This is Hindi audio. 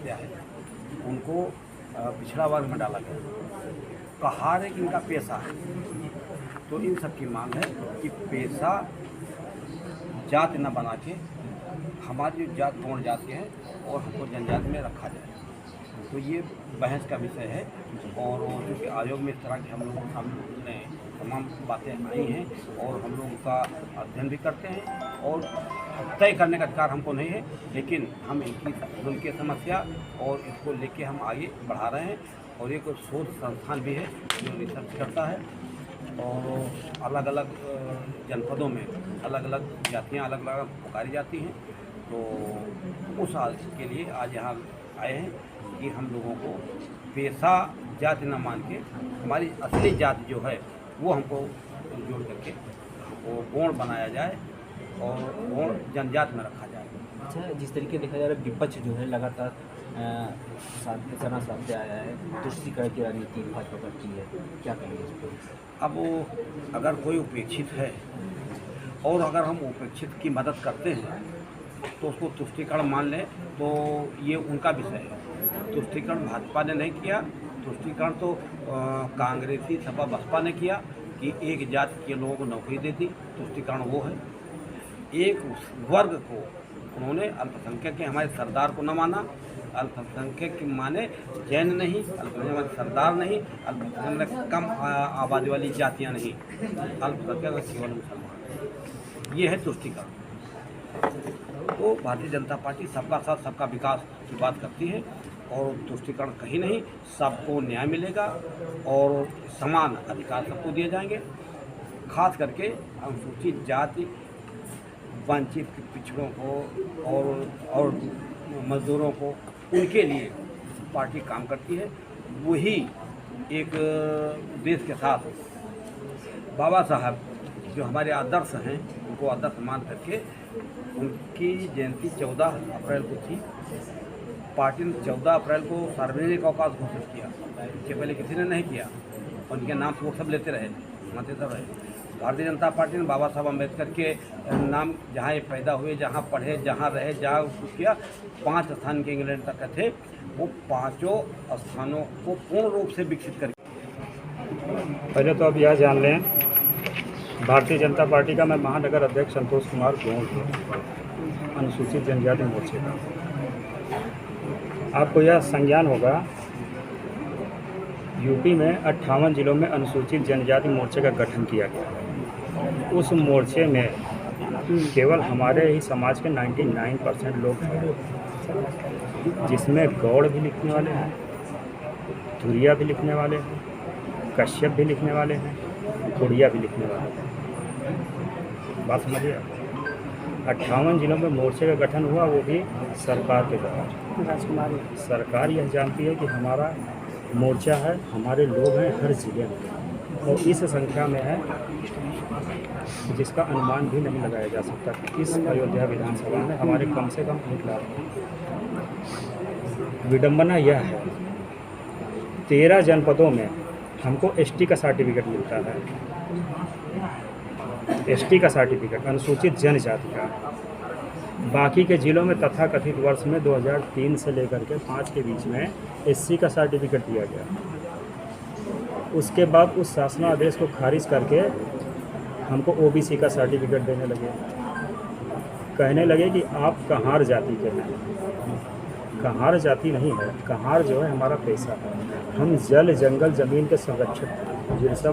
समस्या है उनको पिछड़ा वर्ग में डाला गया। कहा है कि इनका पेशा है, तो इन सब की मांग है कि पेशा जाति न बना के हमारी जो जात गौण जाति है और हमको जनजाति में रखा जाए। तो ये बहस का विषय है और चूँकि आयोग में इस तरह के हम लोगों के सामने तमाम बातें आई हैं और हम लोग उसका अध्ययन भी करते हैं और तय करने का अधिकार हमको नहीं है, लेकिन हम उनकी समस्या और इसको लेके हम आगे बढ़ा रहे हैं। और एक शोध संस्थान भी है जो रिसर्च करता है और अलग अलग जनपदों में अलग अलग जातियाँ अलग अलग पुकारी जाती हैं। तो उस आज के लिए आज यहाँ आए हैं कि हम लोगों को पेशा जाति न मान के हमारी असली जाति जो है वो हमको जोड़ करके वो गौण बनाया जाए और गौण जनजाति में रखा जाए। अच्छा, जिस तरीके देखा जा रहा है विपक्ष जो है लगातार सना साधते आया है, तुष्टीकरण की राजनीति भाजपा करती है, क्या कहेंगे इस पर? अब अगर कोई उपेक्षित है और अगर हम उपेक्षित की मदद करते हैं तो उसको तुष्टीकरण मान लें तो ये उनका विषय है। तुष्टीकरण भाजपा ने नहीं किया, तुष्टीकरण तो कांग्रेसी सपा बसपा ने किया कि एक जाति के लोगों को नौकरी दे दी। तुष्टीकरण वो है, एक वर्ग को उन्होंने अल्पसंख्यक के हमारे सरदार को न माना। अल्पसंख्यक माने जैन नहीं, अल्पसंख्यक सरदार नहीं, अल्पसंख्यक कम आबादी वाली जातियां नहीं, अल्पसंख्यक केवल मुसलमान। ये है तुष्टीकरण। तो भारतीय जनता पार्टी सबका साथ सबका विकास की बात करती है और तुष्टीकरण कहीं नहीं, सबको न्याय मिलेगा और समान अधिकार सबको दिए जाएंगे। खास करके अनुसूचित जाति वंचित पिछड़ों को और मजदूरों को, उनके लिए पार्टी काम करती है। वही एक देश के साथ बाबा साहब जो हमारे आदर्श हैं उनको आदर्श मान करके उनकी जयंती 14 अप्रैल को थी। पार्टी ने 14 अप्रैल को सार्वजनिक अवकाश घोषित किया, इसके पहले किसी ने नहीं किया। उनके नाम से वो सब लेते रहे, मानते सब रहे। भारतीय जनता पार्टी ने बाबा साहब अम्बेडकर के नाम जहाँ ये पैदा हुए, जहाँ पढ़े, जहाँ रहे, जहाँ कुछ किया, 5 स्थान के इंग्लैंड तक थे, वो 5 स्थानों को पूर्ण रूप से विकसित करके। पहले तो अब यह जान लें, भारतीय जनता पार्टी का मैं महानगर अध्यक्ष संतोष कुमार गोंड हूँ, अनुसूचित जनजाति मोर्चे का। आपको यह संज्ञान होगा, यूपी में 58 जिलों में अनुसूचित जनजाति मोर्चे का गठन किया गया है। उस मोर्चे में केवल हमारे ही समाज के 99% लोग हैं, जिसमें गौड़ भी लिखने वाले हैं, धुरिया भी लिखने वाले हैं, कश्यप भी लिखने वाले हैं, उड़िया भी लिखने वाले हैं। बात समझिए, 58 जिलों में मोर्चे का गठन हुआ, वो भी सरकार के द्वारा। सरकार यह जानती है कि हमारा मोर्चा है, हमारे लोग हैं हर जिले में, और इस संख्या में है जिसका अनुमान भी नहीं लगाया जा सकता कि इस अयोध्या विधानसभा में हमारे कम से कम 1 लाख। विडंबना यह है, 13 जनपदों में हमको एसटी का सर्टिफिकेट मिलता है, एसटी का सर्टिफिकेट अनुसूचित जनजाति का। बाकी के जिलों में तथाकथित वर्ष में 2003 से लेकर के 5 के बीच में एससी का सर्टिफिकेट दिया गया। उसके बाद उस शासनादेश को खारिज करके हमको ओबीसी का सर्टिफिकेट देने लगे। कहने लगे कि आप कहार जाति के हैं। कहार जाति नहीं है, कहार जो है हमारा पैसा है। हम जल जंगल ज़मीन के संरक्षक हैं, जिन सब